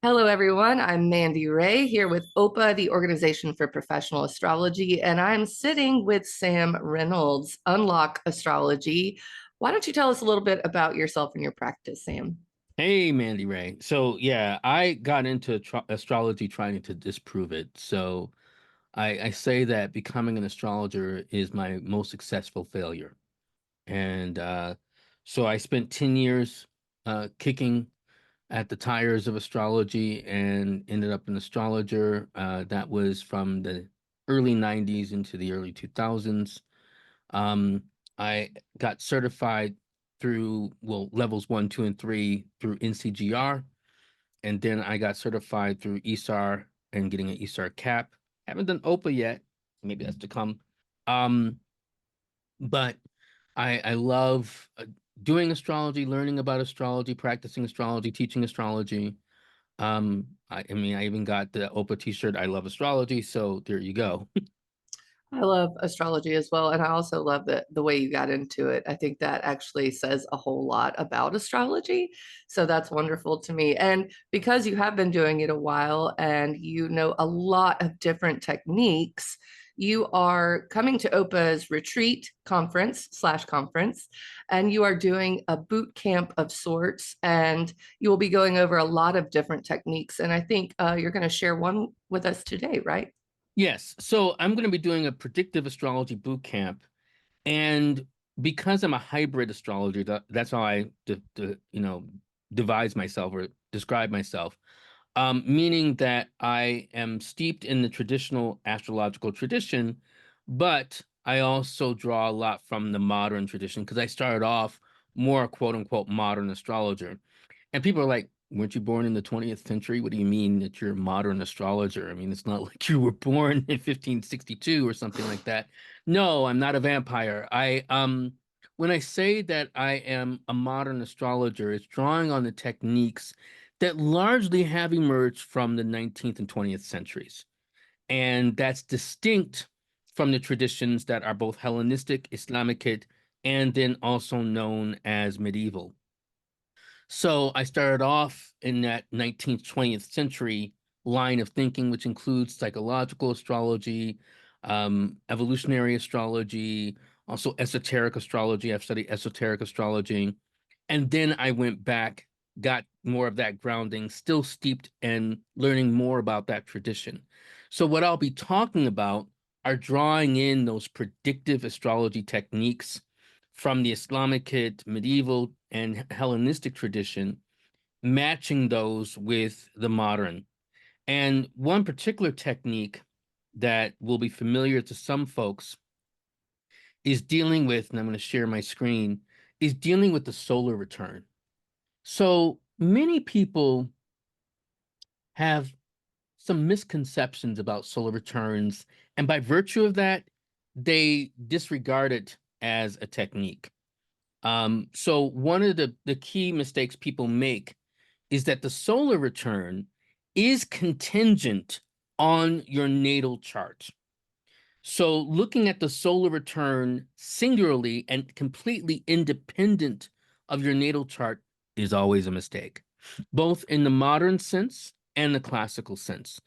Hello, everyone. I'm Mandi Rae here with OPA, the Organization for Professional Astrology, and I'm sitting with Sam Reynolds, Unlock Astrology. Why don't you tell us a little bit about yourself and your practice, Sam? Hey, Mandi Rae. So yeah, I got into astrology trying to disprove it. So I say that becoming an astrologer is my most successful failure. And so I spent 10 years kicking at the tires of astrology and ended up an astrologer. That was from the early 90s into the early 2000s. Um, I got certified through, well, levels one, two, and three through NCGR. And then I got certified through ESAR and getting an ESAR cap. Haven't done OPA yet. Maybe that's to come. Um, but I love doing astrology, learning about astrology, practicing astrology, teaching astrology. I mean, I even got the OPA t-shirt. I love astrology. So there you go. I love astrology as well, and I also love the way you got into it. I think that actually says a whole lot about astrology. So that's wonderful to me. And because you have been doing it a while and you know a lot of different techniques, you are coming to OPA's retreat conference, and you are doing a boot camp of sorts, and you will be going over a lot of different techniques. And I think you're going to share one with us today, right? Yes. So I'm going to be doing a predictive astrology boot camp. And because I'm a hybrid astrologer, that's how I devise myself or describe myself. Meaning that I am steeped in the traditional astrological tradition, but I also draw a lot from the modern tradition because I started off more quote unquote modern astrologer. And people are like, weren't you born in the 20th century? What do you mean that you're a modern astrologer? I mean, it's not like you were born in 1562 or something like that. No, I'm not a vampire. When I say that I am a modern astrologer, it's drawing on the techniques that largely have emerged from the 19th and 20th centuries. And that's distinct from the traditions that are both Hellenistic, Islamic, and then also known as medieval. So I started off in that 19th, 20th century line of thinking, which includes psychological astrology, evolutionary astrology, also esoteric astrology. I've studied esoteric astrology. And then I went back, got more of that grounding, still steeped in learning more about that tradition. So, what I'll be talking about are drawing in those predictive astrology techniques from the Islamic, medieval, and Hellenistic tradition, matching those with the modern. And one particular technique that will be familiar to some folks is dealing with, and I'm going to share my screen, is dealing with the solar return. So many people have some misconceptions about solar returns, and by virtue of that, they disregard it as a technique. So one of the key mistakes people make is that the solar return is contingent on your natal chart. So looking at the solar return singularly and completely independent of your natal chart is always a mistake, both in the modern sense and the classical sense.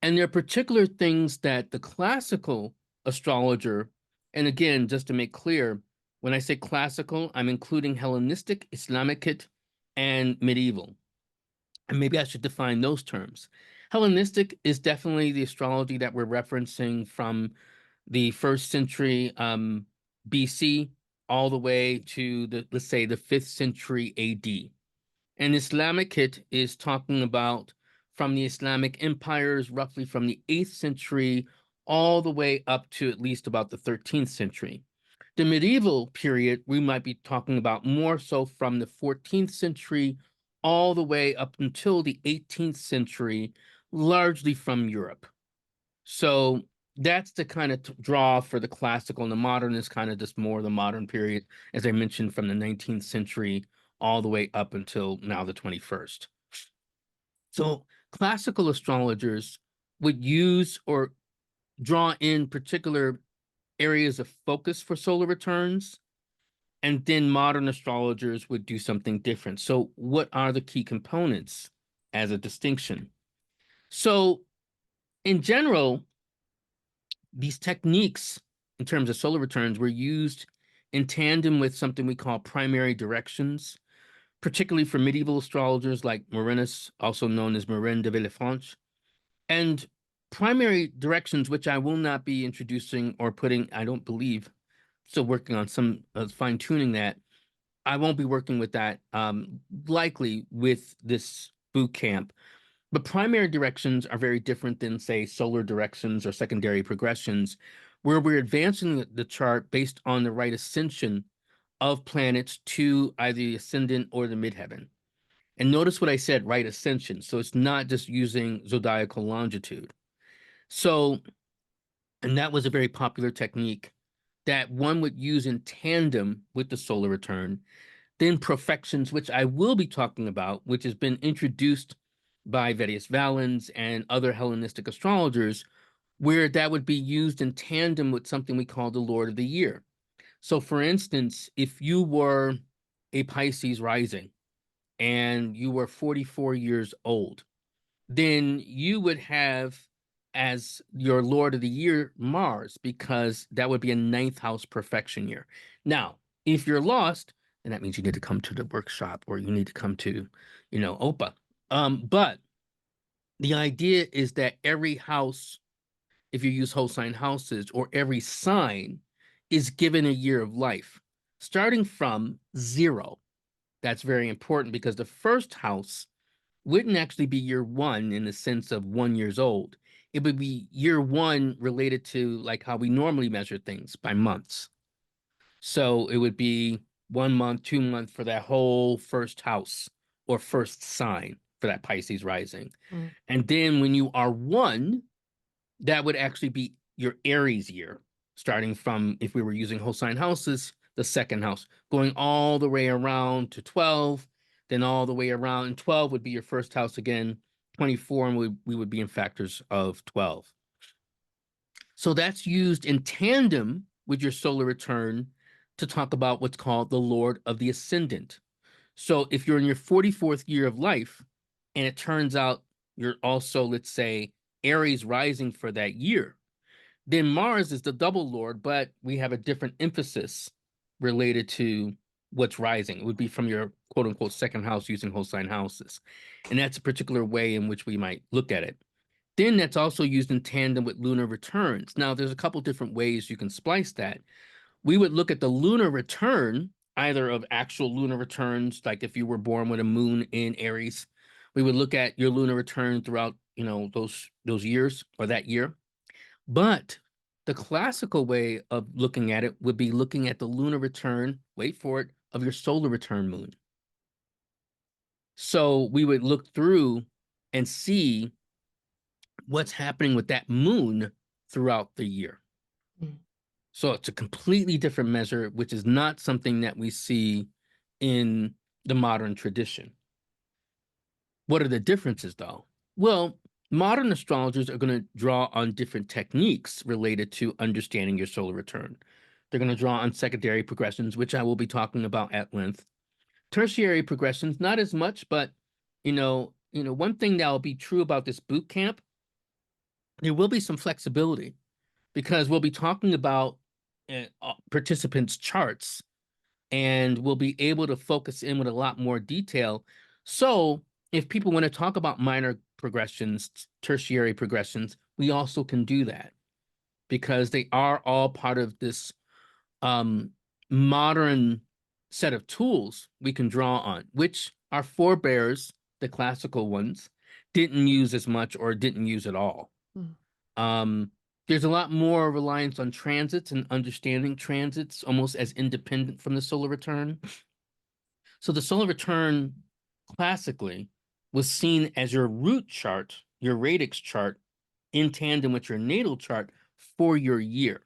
And there are particular things that the classical astrologer, and again, just to make clear, when I say classical, I'm including Hellenistic, Islamic, and medieval. And maybe I should define those terms. Hellenistic is definitely the astrology that we're referencing from the first century BC all the way to the, let's say, the fifth century AD. And Islamic hit is talking about from the Islamic empires, roughly from the 8th century all the way up to at least about the 13th century. The medieval period, we might be talking about more so from the 14th century all the way up until the 18th century, largely from Europe. So that's the kind of draw for the classical, and the modern is kind of just more the modern period, as I mentioned, from the 19th century all the way up until now the 21st. So classical astrologers would use or draw in particular areas of focus for solar returns, and then modern astrologers would do something different. So what are the key components? as a distinction. So in general, these techniques in terms of solar returns were used in tandem with something we call primary directions, particularly for medieval astrologers like Marinus, also known as Marin de Villefranche. And primary directions, which I will not be introducing or putting, I don't believe, still working on some fine tuning that. I won't be working with that likely with this boot camp. But primary directions are very different than, say, solar directions or secondary progressions, where we're advancing the chart based on the right ascension of planets to either the ascendant or the midheaven. And notice what I said, right ascension. So it's not just using zodiacal longitude. So, and that was a very popular technique that one would use in tandem with the solar return. Then profections, which I will be talking about, which has been introduced by Vettius Valens and other Hellenistic astrologers, where that would be used in tandem with something we call the Lord of the Year. So, for instance, if you were a Pisces rising and you were 44 years old, then you would have as your Lord of the Year Mars, because that would be a ninth house perfection year. Now, if you're lost, then that means you need to come to the workshop or you need to come to, OPA. But the idea is that every house, if you use whole sign houses, or every sign is given a year of life, starting from 0. That's very important because the first house wouldn't actually be year 1 in the sense of 1 years old. It would be year 1 related to like how we normally measure things by months. So it would be 1 month, 2 month for that whole first house or first sign for that Pisces rising. Mm. And then when you are 1, that would actually be your Aries year, starting from, if we were using whole sign houses, the second house, going all the way around to 12, then all the way around. And 12 would be your first house again, 24, and we would be in factors of 12. So that's used in tandem with your solar return to talk about what's called the Lord of the Ascendant. So if you're in your 44th year of life, and it turns out you're also, let's say, Aries rising for that year, then Mars is the double Lord, but we have a different emphasis related to what's rising. It would be from your quote unquote second house using whole sign houses. And that's a particular way in which we might look at it. Then that's also used in tandem with lunar returns. Now, there's a couple different ways you can splice that. We would look at the lunar return, either of actual lunar returns, like if you were born with a moon in Aries, we would look at your lunar return throughout, those years or that year. But the classical way of looking at it would be looking at the lunar return, wait for it, of your solar return moon. So we would look through and see what's happening with that moon throughout the year. Mm. So it's a completely different measure, which is not something that we see in the modern tradition. What are the differences, though? Well, modern astrologers are going to draw on different techniques related to understanding your solar return. They're going to draw on secondary progressions, which I will be talking about at length. Tertiary progressions, not as much, but one thing that will be true about this boot camp, there will be some flexibility because we'll be talking about participants' charts, and we'll be able to focus in with a lot more detail. So if people want to talk about minor progressions, tertiary progressions, we also can do that because they are all part of this modern set of tools we can draw on, which our forebears, the classical ones, didn't use as much or didn't use at all. Mm. There's a lot more reliance on transits and understanding transits almost as independent from the solar return. So the solar return classically was seen as your root chart, your radix chart, in tandem with your natal chart for your year.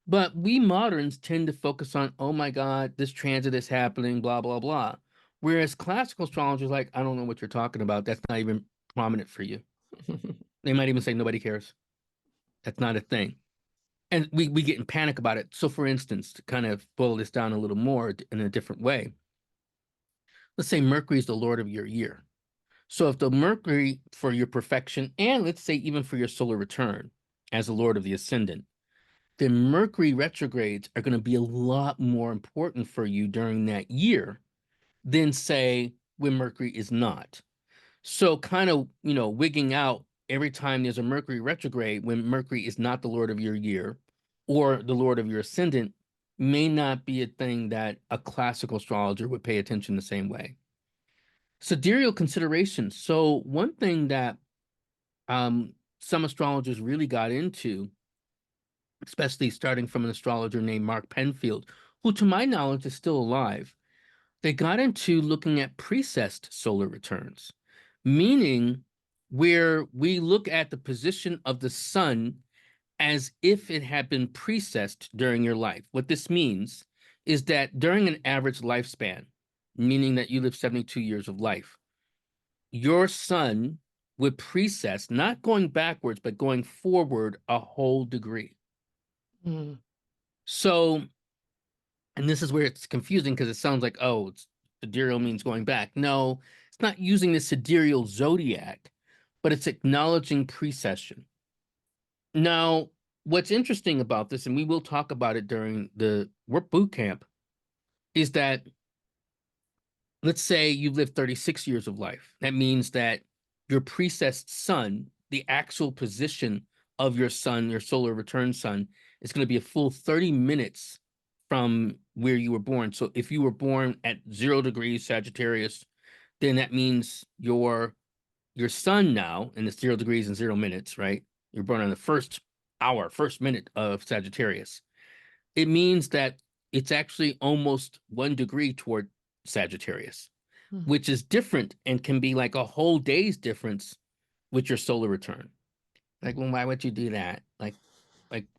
But we moderns tend to focus on, oh my God, this transit is happening, blah, blah, blah. Whereas classical astrologers like, I don't know what you're talking about. That's not even prominent for you. They might even say nobody cares. That's not a thing. And we get in panic about it. So for instance, to kind of boil this down a little more in a different way, let's say Mercury is the Lord of your year. So if the Mercury for your perfection, and let's say even for your solar return as the Lord of the Ascendant, then Mercury retrogrades are going to be a lot more important for you during that year than, say, when Mercury is not. So kind of, wigging out every time there's a Mercury retrograde when Mercury is not the Lord of your year or the Lord of your ascendant may not be a thing that a classical astrologer would pay attention the same way. Sidereal considerations. So one thing that some astrologers really got into, especially starting from an astrologer named Mark Penfield, who to my knowledge is still alive, they got into looking at precessed solar returns, meaning where we look at the position of the sun as if it had been precessed during your life. What this means is that during an average lifespan, meaning that you live 72 years of life, your sun would precess, not going backwards, but going forward a whole degree. Mm. So, and this is where it's confusing because it sounds like, oh, sidereal means going back. No, it's not using the sidereal zodiac, but it's acknowledging precession. Now, what's interesting about this, and we will talk about it during the work boot camp, is that let's say you've lived 36 years of life. That means that your precessed sun, the actual position of your sun, your solar return sun, is going to be a full 30 minutes from where you were born. So if you were born at 0 degrees Sagittarius, then that means your sun now, and it's 0 degrees and 0 minutes, right? You're born on the first hour, first minute of Sagittarius. It means that it's actually almost 1 degree toward Sagittarius, Mm. which is different and can be like a whole day's difference with your solar return. Like, well, why would you do that? Like,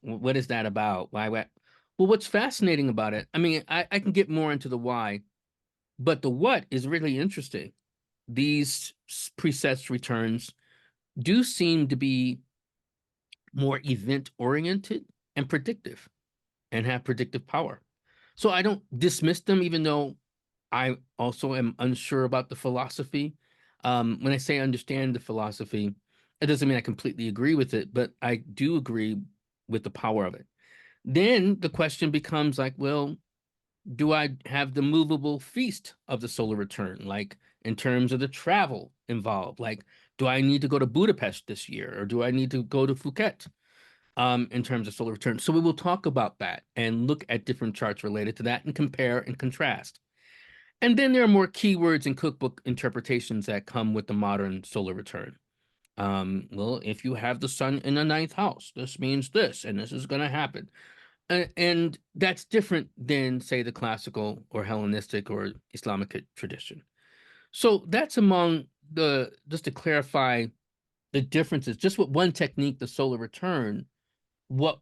what is that about? Why? Well, what's fascinating about it? I mean, I can get more into the why, but the what is really interesting. These presets returns do seem to be more event oriented and predictive and have predictive power. So I don't dismiss them, even though I also am unsure about the philosophy. When I say understand the philosophy, it doesn't mean I completely agree with it, but I do agree with the power of it. Then the question becomes like, well, do I have the movable feast of the solar return? Like in terms of the travel involved, like, do I need to go to Budapest this year or do I need to go to Phuket? In terms of solar return. So we will talk about that and look at different charts related to that and compare and contrast. And then there are more keywords and cookbook interpretations that come with the modern solar return. Well, if you have the sun in the ninth house, this means this, and this is going to happen. And that's different than, say, the classical or Hellenistic or Islamic tradition. So that's among just to clarify the differences, just with one technique, the solar return, what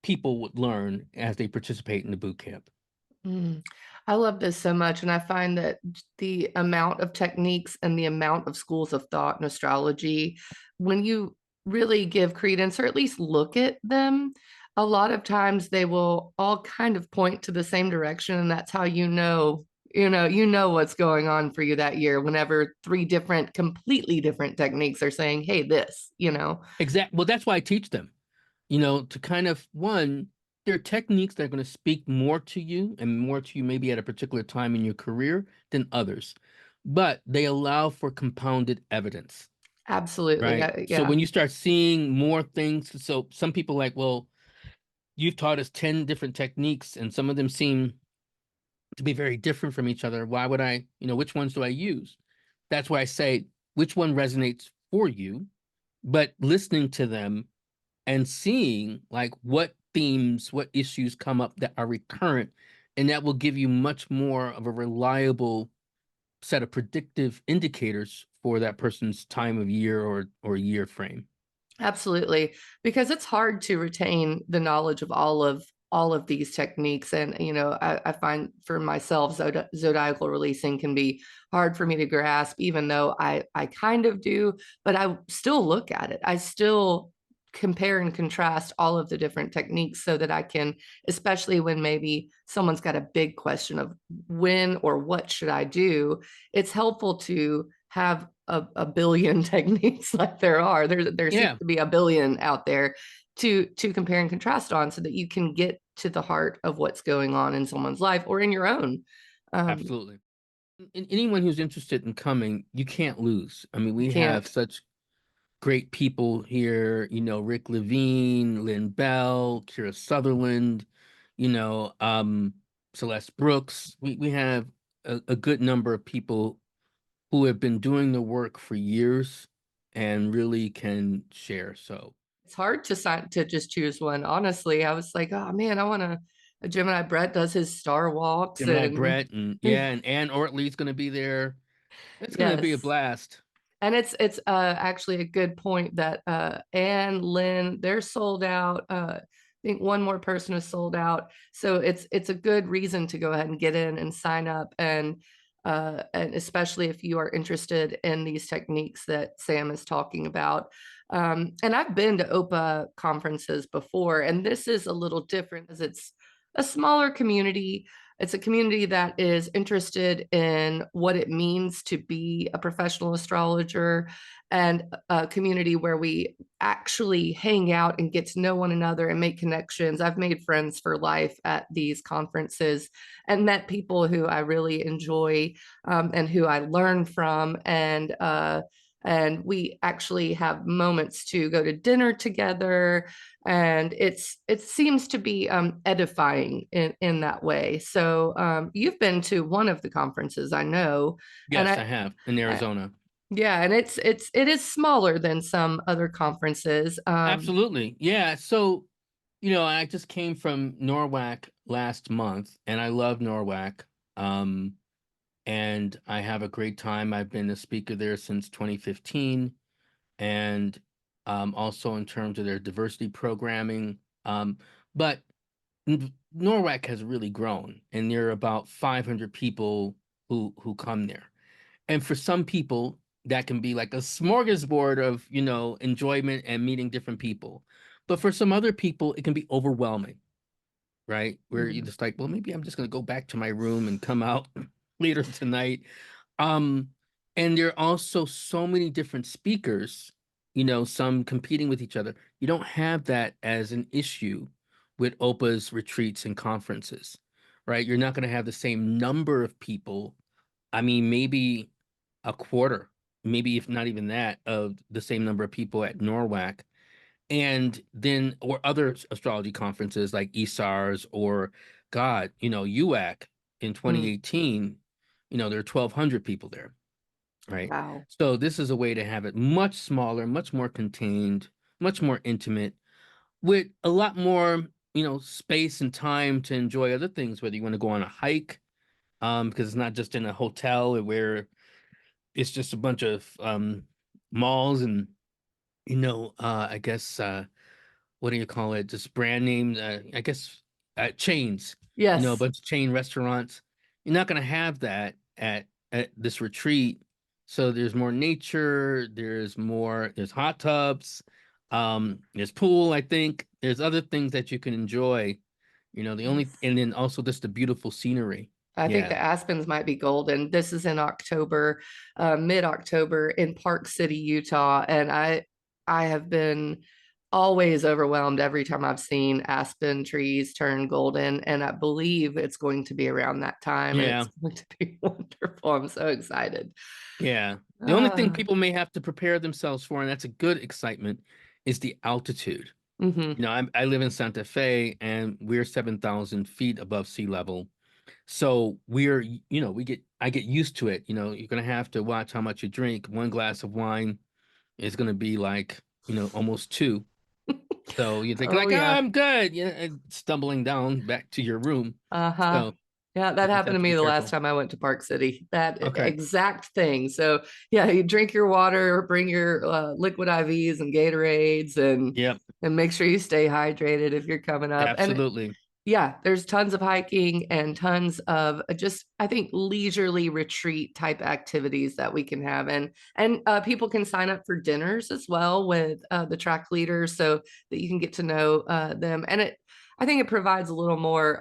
people would learn as they participate in the boot camp. Mm. I love this so much. And I find that the amount of techniques and the amount of schools of thought in astrology, when you really give credence or at least look at them, a lot of times they will all kind of point to the same direction. And that's how you know what's going on for you that year whenever three different, completely different techniques are saying, hey, this. Exactly. Well, that's why I teach them, to kind of one, there are techniques that are going to speak more to you and more to you maybe at a particular time in your career than others, but they allow for compounded evidence, Absolutely. right? So Yeah. when you start seeing more things, so some people like, well, you've taught us 10 different techniques and some of them seem to be very different from each other. Why would which ones do I use? That's why I say which one resonates for you, but listening to them and seeing like what themes, what issues come up that are recurrent, and that will give you much more of a reliable set of predictive indicators for that person's time of year or year frame. Absolutely, because it's hard to retain the knowledge of all of these techniques. And I find for myself, zodiacal releasing can be hard for me to grasp, even though I kind of do, but I still look at it. I still compare and contrast all of the different techniques so that I can, especially when maybe someone's got a big question of when or what should I do, it's helpful to have a billion techniques like there are. There seems Yeah, to be a billion out there to compare and contrast on so that you can get to the heart of what's going on in someone's life or in your own. Um, absolutely. Anyone who's interested in coming, you can't lose. I mean, you we have can't. such great people here, Rick Levine, Lynn Bell, Kira Sutherland, you know, um, Celeste Brooks. We have a good number of people who have been doing the work for years and really can share. So It's hard to just choose one. Honestly, I was like, oh man, I want to. Gemini Brett does his star walks Gemini and Brett and yeah, and Ann Ortley's gonna be there. It's gonna be a yes. blast. And it's actually a good point that Anne, Lynn, they're sold out. I think one more person is sold out. So it's a good reason to go ahead and get in and sign up and especially if you are interested in these techniques that Sam is talking about. And I've been to OPA conferences before, and this is a little different because it's a smaller community. It's a community that is interested in what it means to be a professional astrologer and a community where we actually hang out and get to know one another and make connections. I've made friends for life at these conferences and met people who I really enjoy and who I learn from. And we actually have moments to go to dinner together, and it seems to be edifying in that way. So you've been to one of the conferences, I know, and Yes, I have in I Arizona. yeah, and it is smaller than some other conferences. Absolutely. Yeah. So, I just came from Norwalk last month and I love Norwalk. Um, and I have a great time. I've been a speaker there since 2015. And also in terms of their diversity programming. But Norwalk has really grown, and there are about 500 people who come there. And for some people, that can be like a smorgasbord of, enjoyment and meeting different people. But for some other people, it can be overwhelming, right? Where you're Mhm. just like, well, maybe I'm just going to go back to my room and come out later tonight. Um, and there are also so many different speakers, some competing with each other. You don't have that as an issue with OPA's retreats and conferences, right? You're not going to have the same number of people. I mean, maybe a quarter, maybe if not even that, of the same number of people at NORWAC. And then, or other astrology conferences like ESARS or God, UAC in Mm, 2018, there are 1,200 people there, right? wow. So this is a way to have it much smaller, much more contained, much more intimate, with a lot more, space and time to enjoy other things, whether you want to go on a hike, because it's not just in a hotel where it's just a bunch of malls and, I guess what do you call it? Just brand names, I guess chains, a Yes, bunch of chain restaurants. You're not going to have that at this retreat. So there's more nature, there's hot tubs, there's pool, I think. There's other things that you can enjoy. yes. And then also just the beautiful scenery. I think Yeah. the aspens might be golden. This is in October, mid-October in Park City, Utah, and I have been always overwhelmed every time I've seen aspen trees turn golden, and I believe it's going to be around that time, and it's Yeah. going to be wonderful. I'm so excited. Yeah. The only thing Ah, people may have to prepare themselves for, and that's a good excitement, is the altitude. mhm. I live in Santa Fe and we're 7,000 feet above sea level. So I get used to it. You're going to have to watch how much you drink. One glass of wine is going to be like, almost two. So you think Oh like, oh, yeah. I'm good. Yeah. And stumbling down back to your room. Uh-huh. So Yeah, you that just happened have to to me be the last careful. time I went to Park City. That Okay. exact thing. So, yeah, you drink your water, bring your liquid IVs and Gatorades Yep. and make sure you stay hydrated if you're coming up. And Absolutely. yeah, there's tons of hiking and tons of just I think leisurely retreat type activities that we can have and people can sign up for dinners as well with the track leaders so that you can get to know them and it I think it provides a little more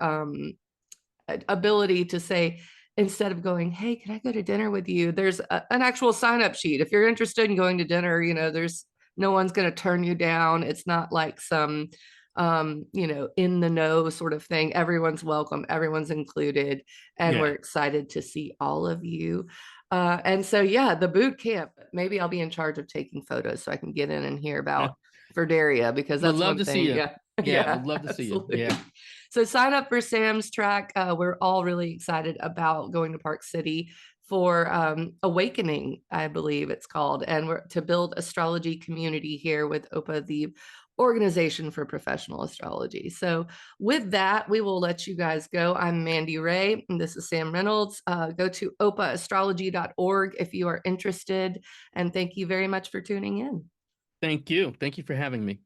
ability to say instead of going, hey, can I go to dinner with you? There's an actual sign up sheet. If you're interested in going to dinner, there's no one's going to turn you down. It's not like some, in the know sort of thing. Everyone's welcome, everyone's included, and we're Yeah. excited to see all of you. And so, yeah, the boot camp, maybe I'll be in charge of taking photos so I can get in and hear Yeah. about Verdaria, because Would that's love one to see thing. you. Yeah. Yeah, Yeah, would love to see you. absolutely. Yeah. So sign up for Sam's track. We're all really excited about going to Park City for Awakening, I believe it's called, and we're to build astrology community here with OPA, the Organization for Professional Astrology. So with that, we will let you guys go. I'm Mandi Rae, and this is Sam Reynolds. Go to opaastrology.org if you are interested, and thank you very much for tuning in. Thank you. Thank you for having me.